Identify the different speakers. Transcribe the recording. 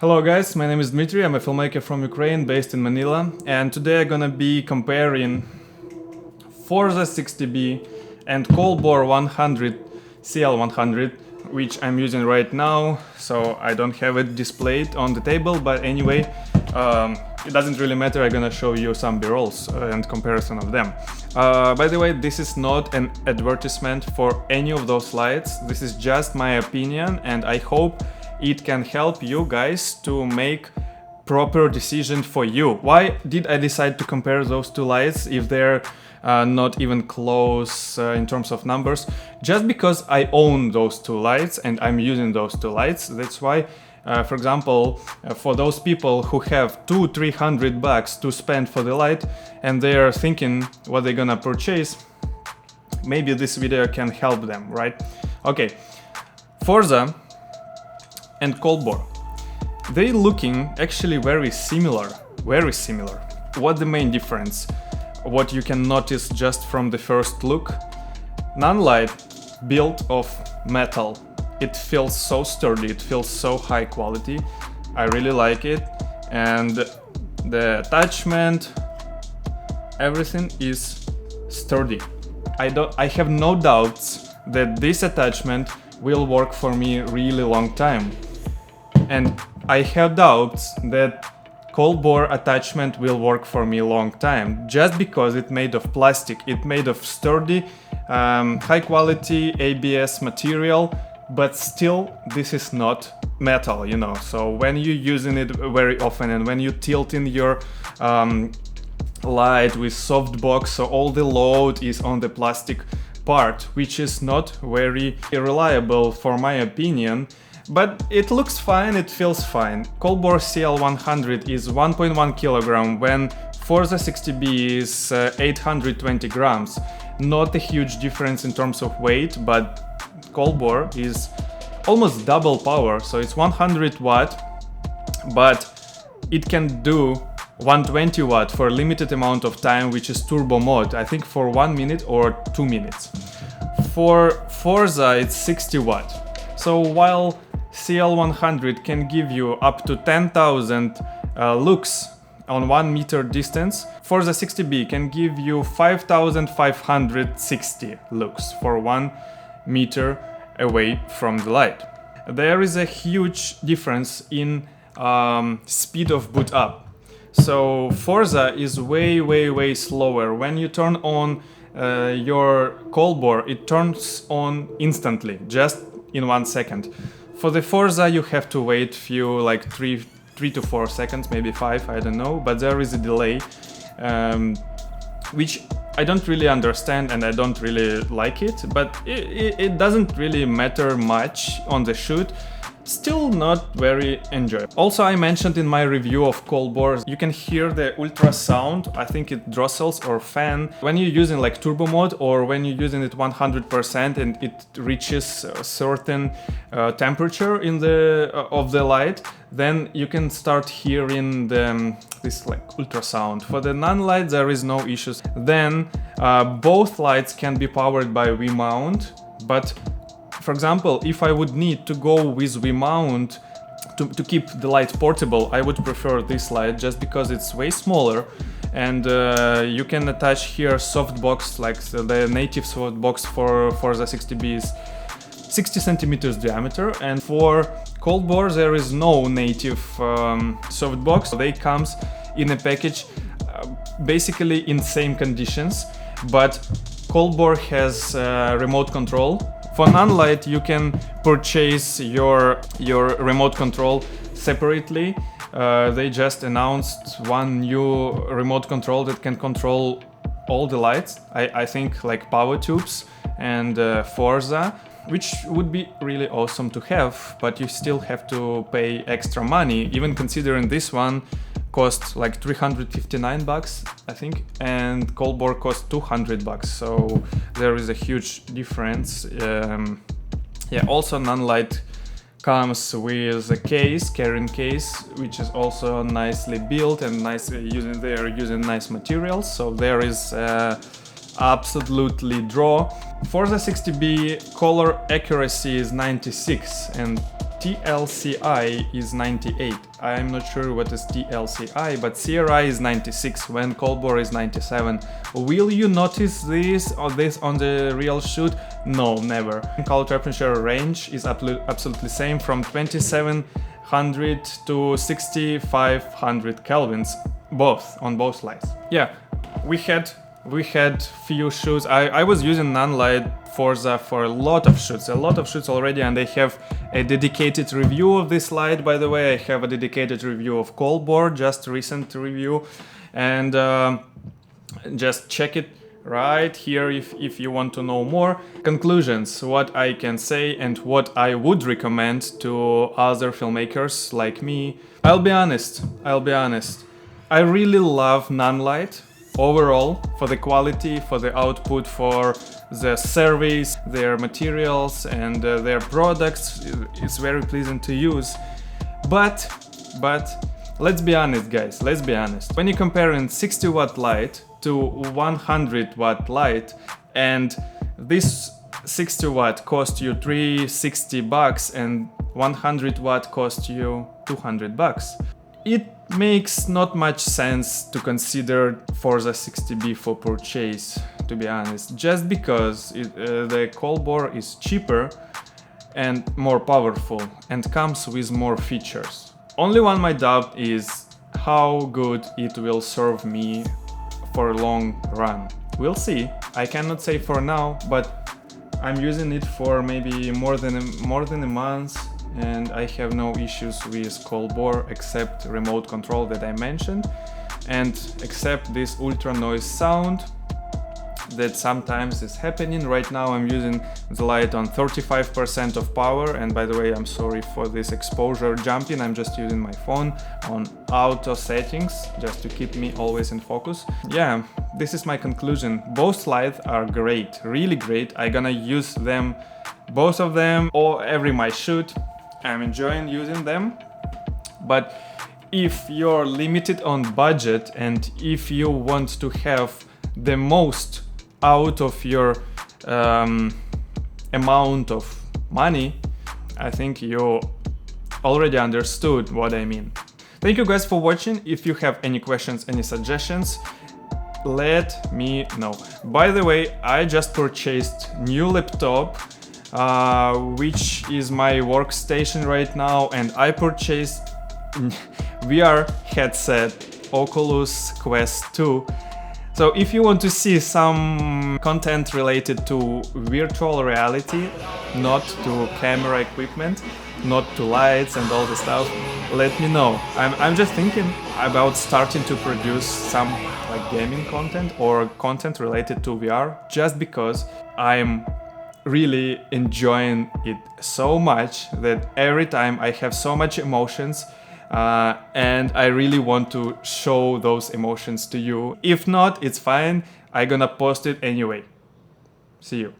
Speaker 1: Hello guys, my name is Dmitry, I'm a filmmaker from Ukraine based in Manila, and today I'm gonna be comparing FORZA 60B and COLBOR 100 CL100, which I'm using right now, so I don't have it displayed on the table, but anyway, it doesn't really matter. I'm gonna show you some B-rolls and comparison of them. By the way, this is not an advertisement for any of those lights, this is just my opinion, and I hope it can help you guys to make proper decision for you. Why did I decide to compare those two lights if they're not even close in terms of numbers? Just because I own those two lights and I'm using those two lights. That's why, for example, for those people who have $200-300 to spend for the light and they're thinking what they're gonna purchase, maybe this video can help them, right? Okay, FORZA and COLBOR, they looking actually very similar. What the main difference? What you can notice just from the first look? Nanlite built of metal. It feels so sturdy, it feels so high quality. I really like it, and the attachment, everything is sturdy. I have no doubts that this attachment will work for me really long time. And I have doubts that COLBOR attachment will work for me a long time, just because it's made of plastic, it's made of sturdy, high quality ABS material, but still this is not metal, you know. So when you're using it very often and when you tilt in your light with softbox, so all the load is on the plastic part, which is not very reliable for my opinion. But it looks fine, it feels fine. COLBOR CL100 is 1.1 kilogram when FORZA 60B is 820 grams. Not a huge difference in terms of weight, but COLBOR is almost double power, so it's 100 watt, but it can do 120 watt for a limited amount of time, which is turbo mode, I think for 1 minute or 2 minutes. For FORZA it's 60 watt. So while CL100 can give you up to 10,000 lux on 1 meter distance, FORZA 60B can give you 5,560 lux for 1 meter away from the light. There is a huge difference in speed of boot up. So FORZA is way slower. When you turn on your COLBOR, it turns on instantly, just in 1 second. For the FORZA you have to wait few, like 3 to 4 seconds, maybe 5, I don't know, but there is a delay, which I don't really understand and I don't really like it, but it doesn't really matter much on the shoot. Still not very enjoyable. Also, I mentioned in my review of COLBOR, you can hear the ultrasound, I think it drossels or fan, when you're using like turbo mode or when you're using it 100% and it reaches a certain temperature in of the light, then you can start hearing this like ultrasound. For the nanlite there is no issues. Then both lights can be powered by V-mount, but for example, if I would need to go with V-mount to keep the light portable, I would prefer this light just because it's way smaller, and you can attach here softbox, like the native softbox for the 60B is 60 centimeters diameter, and for COLBOR there is no native softbox. They comes in a package basically in same conditions, but COLBOR has remote control. For nanlite you can purchase your remote control separately. They just announced one new remote control that can control all the lights, I think like power tubes and FORZA, which would be really awesome to have, but you still have to pay extra money, even considering this one costs like $359 I think, and COLBOR costs $200, so there is a huge difference. Yeah, also nanlite comes with a case, carrying case, which is also nicely built and they're using nice materials, so there is absolutely draw. For the 60B color accuracy is 96, and TLCI is 98. I'm not sure what is TLCI, but CRI is 96 when COLBOR is 97. Will you notice this on the real shoot? No, never. Color temperature range is absolutely same from 2700 to 6500 kelvins, on both lights. Yeah, we had few shoots. I was using nanlite FORZA for a lot of shoots already, and I have a dedicated review of this light. By the way, I have a dedicated review of COLBOR, just recent review, and just check it right here if you want to know more. Conclusions, what I can say and what I would recommend to other filmmakers like me. I'll be honest, I really love nanlite overall, for the quality, for the output, for the service, their materials and their products. It's very pleasant to use. But let's be honest, guys, when you're comparing 60 watt light to 100 watt light, and this 60 watt cost you $360 and 100 watt cost you $200, it makes not much sense to consider FORZA 60B for purchase, to be honest, just because the COLBOR is cheaper and more powerful and comes with more features. Only one my doubt is how good it will serve me for a long run. We'll see. I cannot say for now, but I'm using it for maybe more than a month, and I have no issues with COLBOR except remote control that I mentioned, and except this ultra noise sound that sometimes is happening. Right now I'm using the light on 35% of power, and by the way, I'm sorry for this exposure jumping. I'm just using my phone on auto settings just to keep me always in focus. Yeah, this is my conclusion. Both lights are great, really great. I'm gonna use them, both of them, or every my shoot. I'm enjoying using them. But if you're limited on budget and if you want to have the most out of your amount of money, I think you already understood what I mean. Thank you guys for watching. If you have any questions, any suggestions, let me know. By the way, I just purchased new laptop, which is my workstation right now, and I purchased VR headset Oculus Quest 2. So if you want to see some content related to virtual reality, not to camera equipment, not to lights and all the stuff, let me know. I'm just thinking about starting to produce some like gaming content or content related to VR, just because I'm really enjoying it so much that every time I have so much emotions, and I really want to show those emotions to you. If not, it's fine, I'm gonna post it anyway. See you.